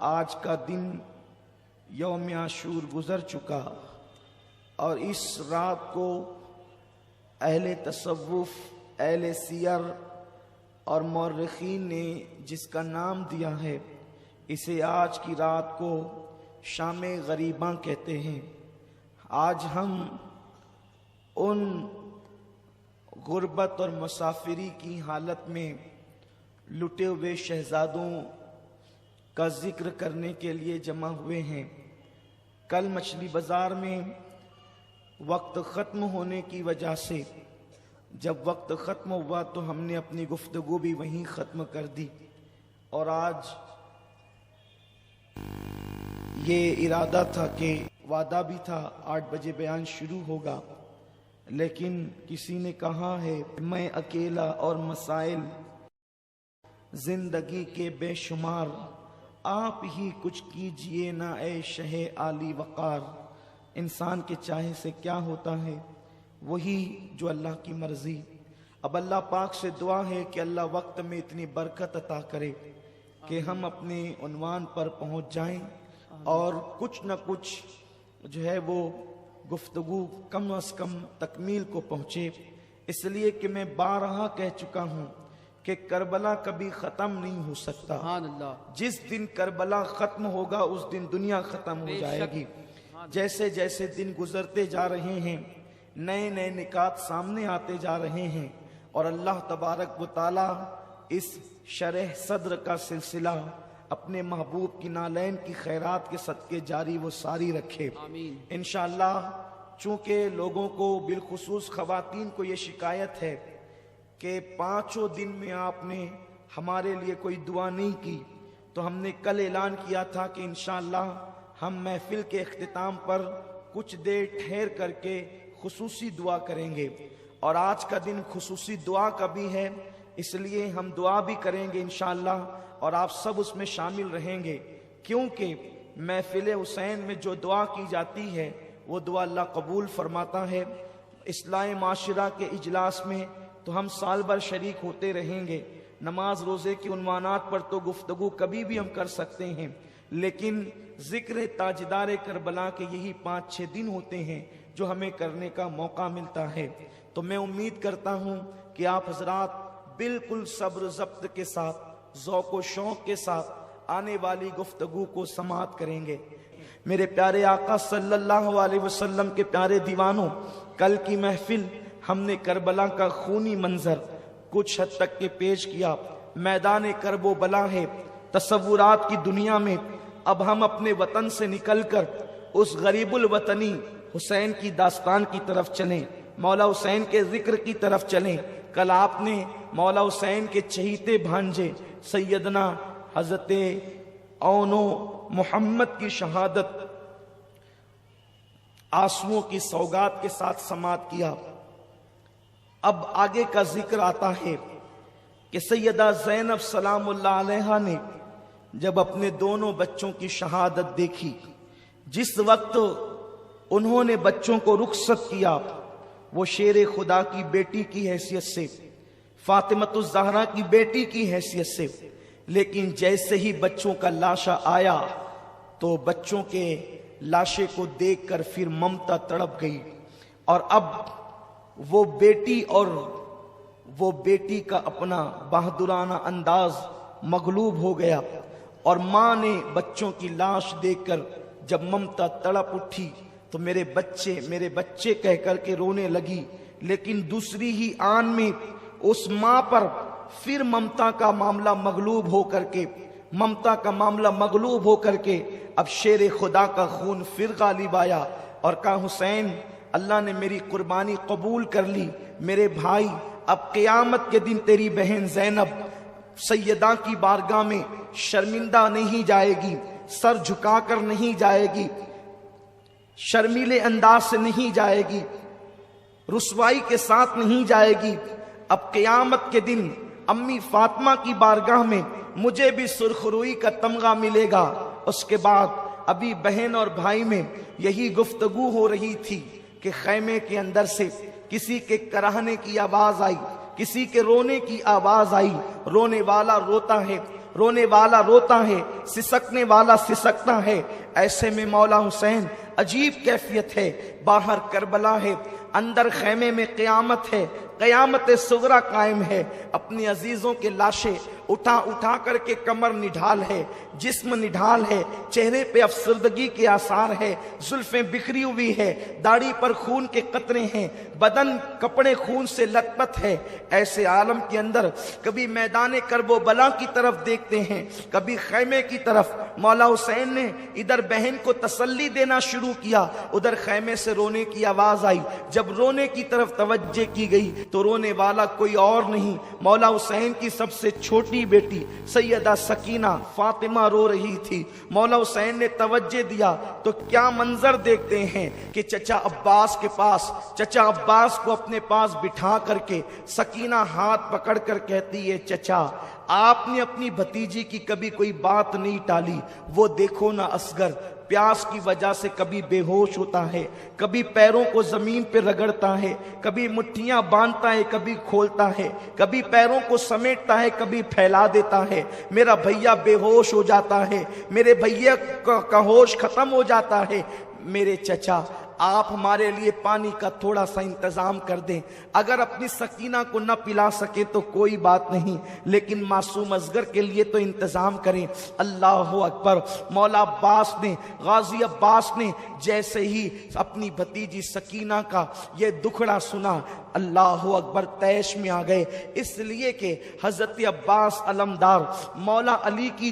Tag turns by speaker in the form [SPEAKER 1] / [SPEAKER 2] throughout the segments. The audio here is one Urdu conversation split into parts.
[SPEAKER 1] آج کا دن یوم عاشور گزر چکا، اور اس رات کو اہل تصوف، اہل سیر اور مورخین نے جس کا نام دیا ہے، اسے آج کی رات کو شام غریباں کہتے ہیں۔ آج ہم ان غربت اور مسافری کی حالت میں لٹے ہوئے شہزادوں کا ذکر کرنے کے لیے جمع ہوئے ہیں۔ کل مچھلی بازار میں وقت ختم ہونے کی وجہ سے جب وقت ختم ہوا تو ہم نے اپنی گفتگو بھی وہیں ختم کر دی، اور آج یہ ارادہ تھا کہ وعدہ بھی تھا 8 بجے بیان شروع ہوگا، لیکن کسی نے کہا ہے میں اکیلا اور مسائل زندگی کے بے شمار، آپ ہی کچھ کیجئے نہ اے شہ عالی وقار۔ انسان کے چاہے سے کیا ہوتا ہے؟ وہی جو اللہ کی مرضی۔ اب اللہ پاک سے دعا ہے کہ اللہ وقت میں اتنی برکت عطا کرے کہ ہم اپنے عنوان پر پہنچ جائیں اور کچھ نہ کچھ جو ہے وہ گفتگو کم از کم تکمیل کو پہنچے، اس لیے کہ میں بارہا کہہ چکا ہوں کہ کربلا کبھی ختم نہیں ہو سکتا۔ جس دن کربلا ختم ہوگا اس دن دنیا ختم ہو جائے گی۔ جیسے جیسے دن گزرتے جا رہے ہیں نئے نئے نکات سامنے آتے جا رہے ہیں، اور اللہ تبارک و تعالی اس شرح صدر کا سلسلہ اپنے محبوب کی نالین کی خیرات کے صدقے جاری و ساری رکھے انشاءاللہ۔ چونکہ لوگوں کو بالخصوص خواتین کو یہ شکایت ہے کہ 5 دن میں آپ نے ہمارے لیے کوئی دعا نہیں کی، تو ہم نے کل اعلان کیا تھا کہ انشاءاللہ ہم محفل کے اختتام پر کچھ دیر ٹھہر کر کے خصوصی دعا کریں گے، اور آج کا دن خصوصی دعا کا بھی ہے، اس لیے ہم دعا بھی کریں گے انشاءاللہ، اور آپ سب اس میں شامل رہیں گے، کیونکہ محفل حسین میں جو دعا کی جاتی ہے وہ دعا اللہ قبول فرماتا ہے۔ اصلاح معاشرہ کے اجلاس میں تو ہم سال بھر شریک ہوتے رہیں گے، نماز روزے کے عنوانات پر تو گفتگو کبھی بھی ہم کر سکتے ہیں، لیکن ذکر تاجدار کربلا کے یہی 5-6 دن ہوتے ہیں جو ہمیں کرنے کا موقع ملتا ہے۔ تو میں امید کرتا ہوں کہ آپ حضرات بالکل صبر ضبط کے ساتھ، ذوق و شوق کے ساتھ آنے والی گفتگو کو سماعت کریں گے۔ میرے پیارے آقا صلی اللہ علیہ وسلم کے پیارے دیوانوں، کل کی محفل ہم نے کربلا کا خونی منظر کچھ حد تک کے پیش کیا۔ میدان کرب و بلا ہے، تصورات کی دنیا میں اب ہم اپنے وطن سے نکل کر اس غریب الوطنی حسین کی داستان کی طرف چلیں، مولا حسین کے ذکر کی طرف چلیں۔ کل آپ نے مولا حسین کے چہیتے بھانجے سیدنا حضرت اونو محمد کی شہادت آنسوؤں کی سوگات کے ساتھ سماعت کیا۔ اب آگے کا ذکر آتا ہے کہ سیدہ زینب سلام اللہ علیہا نے جب اپنے دونوں بچوں کی شہادت دیکھی، جس وقت انہوں نے بچوں کو رخصت کیا، وہ شیر خدا کی بیٹی کی حیثیت سے، فاطمۃ الزہرا کی بیٹی کی حیثیت سے، لیکن جیسے ہی بچوں کا لاشا آیا تو بچوں کے لاشے کو دیکھ کر پھر ممتا تڑپ گئی، اور اب وہ بیٹی اور وہ بیٹی کا اپنا بہادرانہ انداز مغلوب ہو گیا، اور ماں نے بچوں کی لاش دیکھ کر جب ممتا تڑپ اٹھی تو میرے بچے کہہ کر کے رونے لگی، لیکن دوسری ہی آن میں اس ماں پر پھر ممتا کا معاملہ مغلوب ہو کر کے اب شیر خدا کا خون پھر غالب آیا، اور کہا حسین اللہ نے میری قربانی قبول کر لی، میرے بھائی اب قیامت کے دن تیری بہن زینب سیدہ کی بارگاہ میں شرمندہ نہیں جائے گی، سر جھکا کر نہیں جائے گی، شرمیلے انداز سے نہیں جائے گی، رسوائی کے ساتھ نہیں جائے گی۔ اب قیامت کے دن امی فاطمہ کی بارگاہ میں مجھے بھی سرخ روئی کا تمغہ ملے گا۔ اس کے بعد ابھی بہن اور بھائی میں یہی گفتگو ہو رہی تھی کہ خیمے کے اندر سے کسی کے کراہنے کی آواز آئی، کسی کے رونے کی آواز آئی، رونے والا روتا ہے، رونے والا روتا ہے، سسکنے والا سسکتا ہے۔ ایسے میں مولا حسین عجیب کیفیت ہے، باہر کربلا ہے، اندر خیمے میں قیامت ہے، قیامت صغرا قائم ہے۔ اپنی عزیزوں کے لاشیں اٹھا اٹھا کر کے کمر نڈھال ہے، جسم نڈھال ہے، چہرے پہ افسردگی کے آثار ہے، زلفیں بکھری ہوئی ہے، داڑھی پر خون کے قطرے ہیں، بدن کپڑے خون سے لت پت ہے۔ ایسے عالم کے اندر کبھی میدان کرب و بلا کی طرف دیکھتے ہیں، کبھی خیمے کی طرف۔ مولا حسین نے ادھر بہن کو تسلی دینا شروع کیا، ادھر خیمے سے رونے کی آواز آئی۔ جب رونے کی طرف توجہ کی گئی تو رونے والا کوئی اور نہیں، مولا حسین کی سب سے چھوٹی بیٹی سیدہ سکینہ فاطمہ رو رہی تھی۔ مولا حسین نے توجہ دیا تو کیا منظر دیکھتے ہیں کہ چچا عباس کے پاس، چچا عباس کو اپنے پاس بٹھا کر کے سکینہ ہاتھ پکڑ کر کہتی ہے، چچا آپ نے اپنی بھتیجی کی کبھی کوئی بات نہیں ٹالی، وہ دیکھو نا اصغر پیاس کی وجہ سے کبھی بے ہوش ہوتا ہے، کبھی پیروں کو زمین پہ رگڑتا ہے، کبھی مٹھیاں باندھتا ہے، کبھی کھولتا ہے، کبھی پیروں کو سمیٹتا ہے، کبھی پھیلا دیتا ہے۔ میرا بھیا بے ہوش ہو جاتا ہے، میرے بھیا کا ہوش ختم ہو جاتا ہے۔ میرے چچا آپ ہمارے لیے پانی کا تھوڑا سا انتظام کر دیں، اگر اپنی سکینہ کو نہ پلا سکے تو کوئی بات نہیں، لیکن معصوم اصغر کے لیے تو انتظام کریں۔ اللہ اکبر۔ مولا عباس نے، غازی عباس نے جیسے ہی اپنی بھتیجی سکینہ کا یہ دکھڑا سنا، اللہ اکبر، تیش میں آ گئے، اس لیے کہ حضرت عباس علمدار مولا علی کی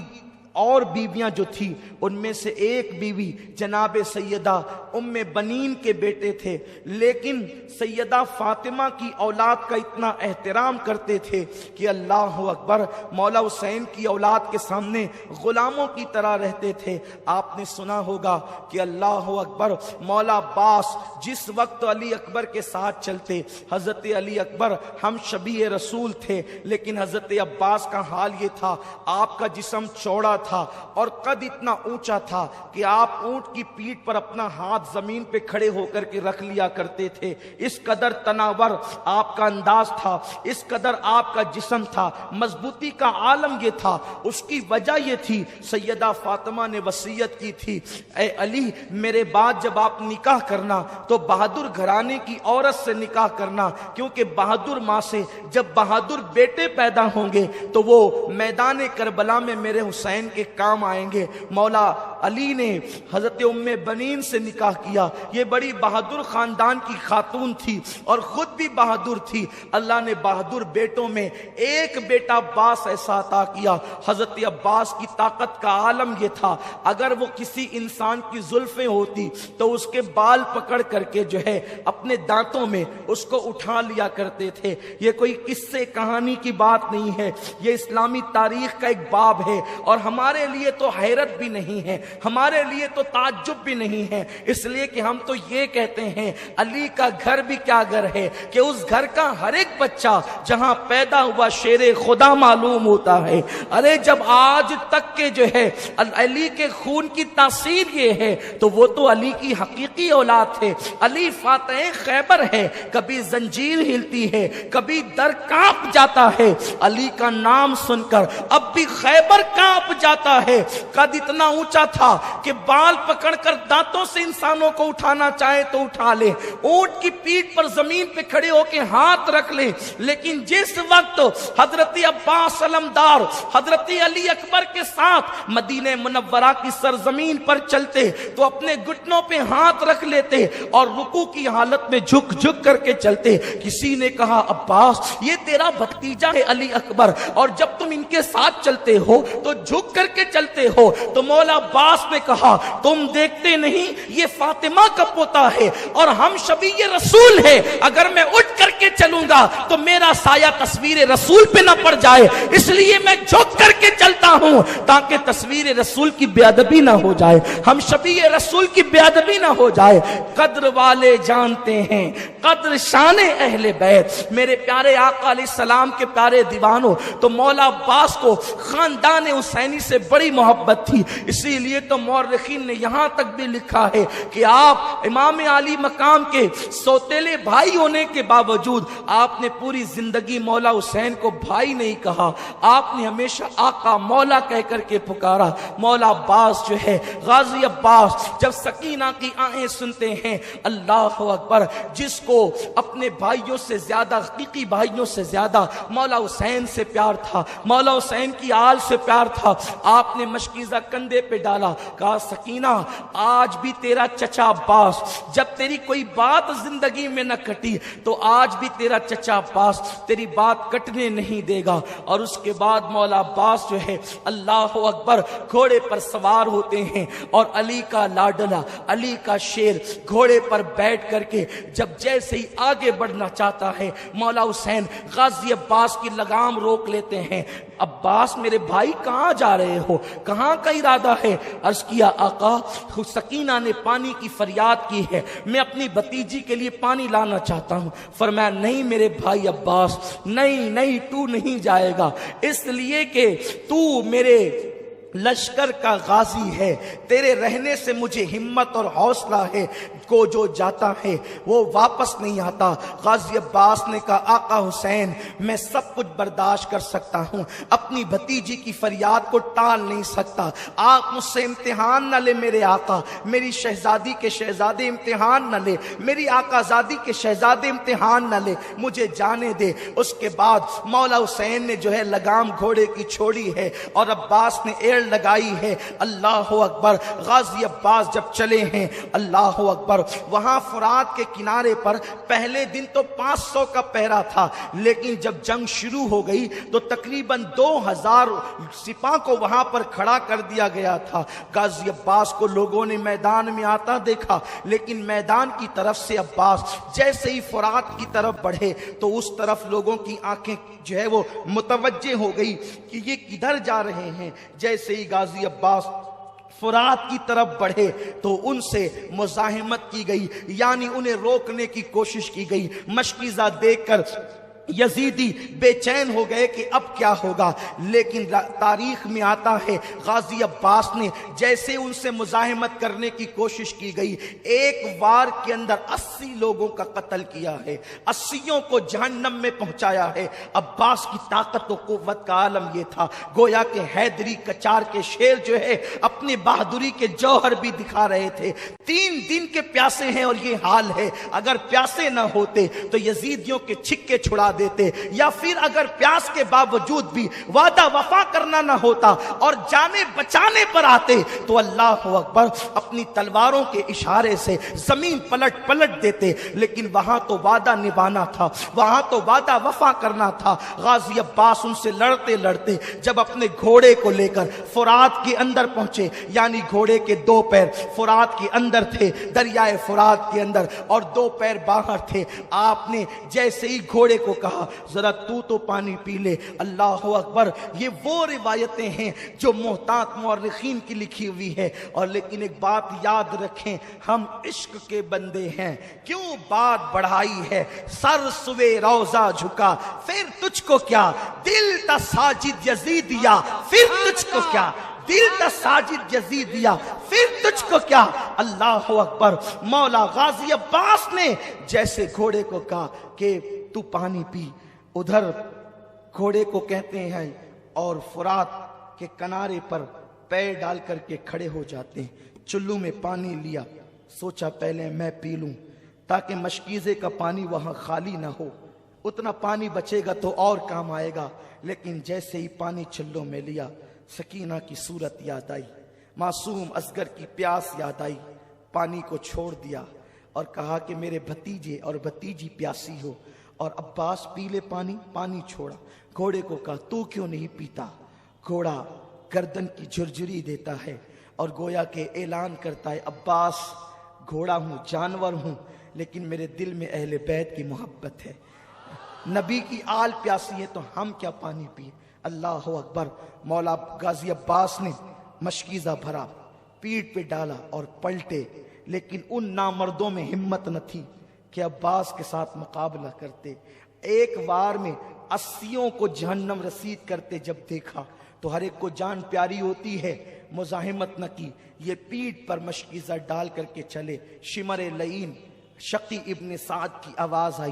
[SPEAKER 1] اور بیویاں جو تھی ان میں سے ایک بیوی جناب سیدہ ام بنین کے بیٹے تھے، لیکن سیدہ فاطمہ کی اولاد کا اتنا احترام کرتے تھے کہ اللہ اکبر، مولا حسین کی اولاد کے سامنے غلاموں کی طرح رہتے تھے۔ آپ نے سنا ہوگا کہ اللہ اکبر، مولا عباس جس وقت علی اکبر کے ساتھ چلتے، حضرت علی اکبر ہم شبیہ رسول تھے، لیکن حضرت عباس کا حال یہ تھا، آپ کا جسم چوڑا تھا اور قد اتنا اونچا تھا کہ آپ اونٹ کی پیٹھ پر اپنا ہاتھ زمین پہ کھڑے ہو کر کے رکھ لیا کرتے تھے۔ اس قدر تناور آپ کا انداز تھا، اس قدر آپ کا جسم تھا، مضبوطی کا عالم یہ تھا۔ اس کی وجہ یہ تھی، سیدہ فاطمہ نے وصیت کی تھی، اے علی میرے بعد جب آپ نکاح کرنا تو بہادر گھرانے کی عورت سے نکاح کرنا، کیونکہ بہادر ماں سے جب بہادر بیٹے پیدا ہوں گے تو وہ میدان کربلا میں میرے حسین کے کام آئیں گے۔ مولا علی نے حضرت ام بنین سے نکاح کیا، یہ بڑی بہادر خاندان کی خاتون تھی اور خود بھی بہادر تھی۔ اللہ نے بہادر بیٹوں میں ایک بیٹا عباس ایسا عطا کیا۔ حضرت عباس کی طاقت کا عالم یہ تھا، اگر وہ کسی انسان کی زلفیں ہوتی تو اس کے بال پکڑ کر کے جو ہے اپنے دانتوں میں اس کو اٹھا لیا کرتے تھے۔ یہ کوئی قصے کہانی کی بات نہیں ہے، یہ اسلامی تاریخ کا ایک باب ہے، اور ہمارے لیے تو حیرت بھی نہیں ہے، ہمارے لیے تو تعجب بھی نہیں ہے، اس لیے کہ ہم تو یہ کہتے ہیں علی کا گھر بھی کیا گھر ہے کہ اس گھر کا ہر ایک بچہ جہاں پیدا ہوا شیر خدا معلوم ہوتا ہے۔ ارے جب آج تک کے جو ہے علی کے خون کی تاثیر یہ ہے تو وہ تو علی کی حقیقی اولاد ہے۔ علی فاتح خیبر ہے، کبھی زنجیر ہلتی ہے، کبھی در کانپ جاتا ہے، علی کا نام سن کر اب بھی خیبر کانپ جاتا ہے۔ قد اتنا اونچا تھا کہ بال پکڑ کر دانتوں سے انسانوں کو اٹھانا چاہے تو اٹھا لے، اونٹ کی پیٹھ پر زمین پہ کھڑے ہو کے ہاتھ رکھ لے، لیکن جس وقت حضرت عباس علمدار حضرت علی اکبر کے ساتھ مدینہ منورہ کی سرزمین پر چلتے تو اپنے گھٹنوں پہ ہاتھ رکھ لیتے اور رکوع کی حالت میں جھک جھک کر کے چلتے۔ کسی نے کہا عباس یہ تیرا بھتیجا ہے علی اکبر، اور جب تم ان کے ساتھ چلتے ہو تو جھک کر کے چلتے ہو۔ تو مولا عباس نے کہا تم دیکھتے نہیں یہ فاطمہ کا پوتا ہے اور ہم شبیہ رسول ہے، اگر میں اٹھ کر کے چلوں گا تو میرا سایہ تصویر رسول پہ نہ پڑ جائے، اس لیے میں جھک کر کے چلتا ہوں تاکہ تصویر رسول کی بے ادبی نہ ہو جائے، ہم شبیہ رسول کی بے ادبی نہ ہو جائے۔ قدر والے جانتے ہیں قدر شان اہل بیت، میرے پیارے آقا علیہ السلام کے پیارے دیوانوں، تو مولا عباس کو خاندان حسینی سے بڑی محبت تھی، اسی لیے تو مورخین نے یہاں تک بھی لکھا ہے کہ آپ امام علی مقام کے سوتیلے بھائی ہونے کے باوجود باوجود آپ نے پوری زندگی مولا حسین کو بھائی نہیں کہا، آپ نے ہمیشہ آقا مولا کہہ کر کے پکارا۔ مولا عباس جو ہے، غازی عباس جب سکینہ کی آہیں سنتے ہیں، اللہ اکبر، جس کو اپنے بھائیوں سے زیادہ، حقیقی بھائیوں سے زیادہ مولا حسین سے پیار تھا، مولا حسین کی آل سے پیار تھا، آپ نے مشکیزہ کندھے پہ ڈالا، کہا سکینہ آج بھی تیرا چچا عباس، جب تیری کوئی بات زندگی میں نہ کٹی تو آج بھی تیرا چچا عباس تیری بات کٹنے نہیں دے گا۔ اور اس کے بعد مولا عباس جو ہے، اللہ اکبر، گھوڑے پر سوار ہوتے ہیں اور علی کا لاڈلا، علی کا شیر گھوڑے پر بیٹھ کر کے جب جیسے ہی آگے بڑھنا چاہتا ہے، مولا حسین غازی عباس کی لگام روک لیتے ہیں۔ عباس میرے بھائی کہاں جا رہے ہو، کہاں کا ارادہ ہے؟ عرض کیا آقا سکینہ نے پانی کی فریاد کی ہے، میں اپنی بھتیجی کے لیے پانی لانا چاہتا ہوں۔ فرمایا نہیں میرے بھائی عباس، نہیں نہیں، تو نہیں جائے گا، اس لیے کہ تو میرے لشکر کا غازی ہے، تیرے رہنے سے مجھے ہمت اور حوصلہ ہے، کو جو جاتا ہے وہ واپس نہیں آتا۔ غازی عباس نے کہا آقا حسین میں سب کچھ برداشت کر سکتا ہوں، اپنی بھتیجی کی فریاد کو ٹال نہیں سکتا، آپ مجھ سے امتحان نہ لے میرے آقا، میری شہزادی کے شہزادے امتحان نہ لے، میری آقا زادی کے شہزادے امتحان نہ لے، مجھے جانے دے۔ اس کے بعد مولا حسین نے جو ہے لگام گھوڑے کی چھوڑی ہے اور عباس نے ایڑ لگائی ہے۔ اللہ اکبر، غازی عباس جب چلے ہیں، اللہ اکبر، وہاں فرات کے کنارے پر پہلے دن تو 500 کا پہرا تھا، لیکن جب جنگ شروع ہو گئی تو تقریباً 2000 سپاہ کو وہاں پر کھڑا کر دیا گیا تھا۔ غازی عباس کو لوگوں نے میدان میں آتا دیکھا، لیکن میدان کی طرف سے عباس جیسے ہی فرات کی طرف بڑھے تو اس طرف لوگوں کی آنکھیں جو ہے وہ متوجہ ہو گئی کہ یہ کدھر جا رہے ہیں۔ جیسے ہی غازی عباس فرات کی طرف بڑھے تو ان سے مزاحمت کی گئی، یعنی انہیں روکنے کی کوشش کی گئی۔ مشکیزہ دیکھ کر یزیدی بے چین ہو گئے کہ اب کیا ہوگا، لیکن تاریخ میں آتا ہے غازی عباس نے جیسے ان سے مزاحمت کرنے کی کوشش کی گئی، ایک وار کے اندر 80 لوگوں کا قتل کیا ہے، 80 کو جہنم میں پہنچایا ہے۔ عباس کی طاقت و قوت کا عالم یہ تھا، گویا کہ حیدری کچار کے شیر جو ہے اپنی بہادری کے جوہر بھی دکھا رہے تھے۔ 3 دن کے پیاسے ہیں اور یہ حال ہے، اگر پیاسے نہ ہوتے تو یزیدیوں کے چھکے چھڑا دیتے، یا پھر اگر پیاس کے باوجود بھی وعدہ وفا کرنا نہ ہوتا اور جانے بچانے پر آتے تو اللہ اکبر اپنی تلواروں کے اشارے سے زمین پلٹ دیتے، لیکن وہاں تو وعدہ نبھانا تھا، وہاں تو وعدہ وفا کرنا تھا۔ غازی عباس ان سے لڑتے لڑتے جب اپنے گھوڑے کو لے کر فرات کے اندر پہنچے، یعنی گھوڑے کے 2 پیر فرات کے اندر تھے، دریائے فرات کے اندر، اور 2 پیر باہر تھے، آپ نے جیسے ہی گھوڑے کو کہا ذرا تو پانی پی لے۔ اللہ اکبر، یہ وہ روایتیں ہیں جو محتاط مورخین کی لکھی ہوئی ہے، اور لیکن ایک بات یاد رکھیں، ہم عشق کے بندے ہیں، کیوں بات بڑھائی ہے، سر سوے روضہ جھکا پھر تجھ کو کیا، دل تا ساجد یزیدیا پھر تجھ کو کیا، دل تا ساجد یزیدیا پھر تجھ کو کیا۔ اللہ اکبر، مولا غازی عباس نے جیسے گھوڑے کو کہا کہ تو پانی پی، ادھر گھوڑے کو کہتے ہیں اور فرات کے کنارے پر پیر ڈال کر کے کھڑے ہو جاتے ہیں۔ چلو میں پانی لیا، سوچا پہلے میں پی لوں تاکہ مشکیزے کا پانی وہاں خالی نہ ہو، اتنا پانی بچے گا تو اور کام آئے گا۔ لیکن جیسے ہی پانی چلو میں لیا، سکینہ کی صورت یاد آئی، معصوم اصغر کی پیاس یاد آئی، پانی کو چھوڑ دیا اور کہا کہ میرے بھتیجے اور بھتیجی پیاسی ہو، اور عباس پی لے پانی، پانی چھوڑا۔ گھوڑے کو کہا تو کیوں نہیں پیتا؟ گھوڑا گردن کی جھرجھری دیتا ہے اور گویا کہ اعلان کرتا ہے عباس گھوڑا ہوں، جانور ہوں، لیکن میرے دل میں اہل بیت کی محبت ہے، نبی کی آل پیاسی ہے تو ہم کیا پانی پیے۔ اللہ اکبر، مولا غازی عباس نے مشکیزہ بھرا، پیٹھ پہ ڈالا اور پلٹے، لیکن ان نامردوں میں ہمت نہ تھی کہ عباس کے ساتھ مقابلہ کرتے۔ ایک وار میں 80 کو جہنم رسید کرتے جب دیکھا تو ہر ایک کو جان پیاری ہوتی ہے، مزاحمت نہ کی، یہ پیٹھ پر مشکیزہ ڈال کر کے چلے۔ شمر لعین شقی ابن سعد کی آواز آئی،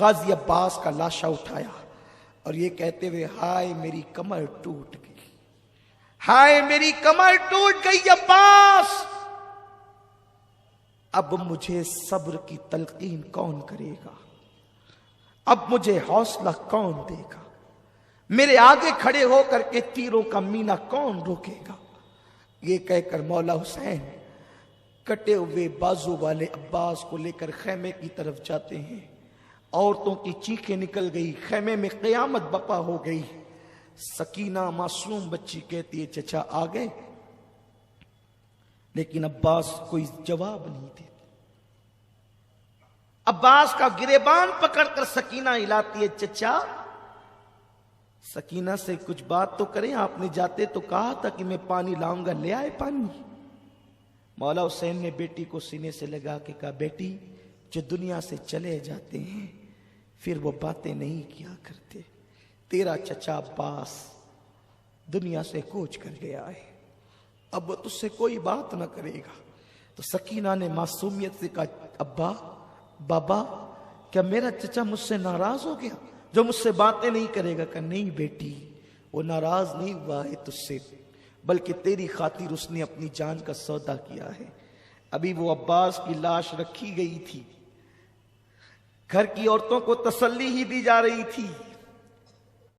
[SPEAKER 1] غازی عباس کا لاشا اٹھایا اور یہ کہتے ہوئے ہائے میری کمر ٹوٹ گئی، ہائے میری کمر ٹوٹ گئی عباس، اب مجھے صبر کی تلقین کون کرے گا، اب مجھے حوصلہ کون دے گا، میرے آگے کھڑے ہو کر کے تیروں کا مینا کون روکے گا۔ یہ کہہ کر مولا حسین کٹے ہوئے بازو والے عباس کو لے کر خیمے کی طرف جاتے ہیں۔ عورتوں کی چیخیں نکل گئی، خیمے میں قیامت بپا ہو گئی۔ سکینہ معصوم بچی کہتی ہے چچا آ گئے، لیکن عباس کوئی جواب نہیں دیتے۔ عباس کا گریبان پکڑ کر سکینہ ہلاتی ہے، چچا سکینہ سے کچھ بات تو کریں، آپ نے جاتے تو کہا تھا کہ میں پانی لاؤں گا، لے آئے پانی۔ مولا حسین نے بیٹی کو سینے سے لگا کے کہا بیٹی جو دنیا سے چلے جاتے ہیں پھر وہ باتیں نہیں کیا کرتے، تیرا چچا عباس دنیا سے کوچ کر گیا ہے، اب وہ تجھ سے کوئی بات نہ کرے گا۔ تو سکینہ نے معصومیت سے کہا ابا بابا کیا میرا چچا مجھ سے ناراض ہو گیا جو مجھ سے باتیں نہیں کرے گا؟ کہ نہیں بیٹی وہ ناراض نہیں ہوا ہے تجھ سے، بلکہ تیری خاطر اس نے اپنی جان کا سودا کیا ہے۔ ابھی وہ عباس کی لاش رکھی گئی تھی، گھر کی عورتوں کو تسلی ہی دی جا رہی تھی،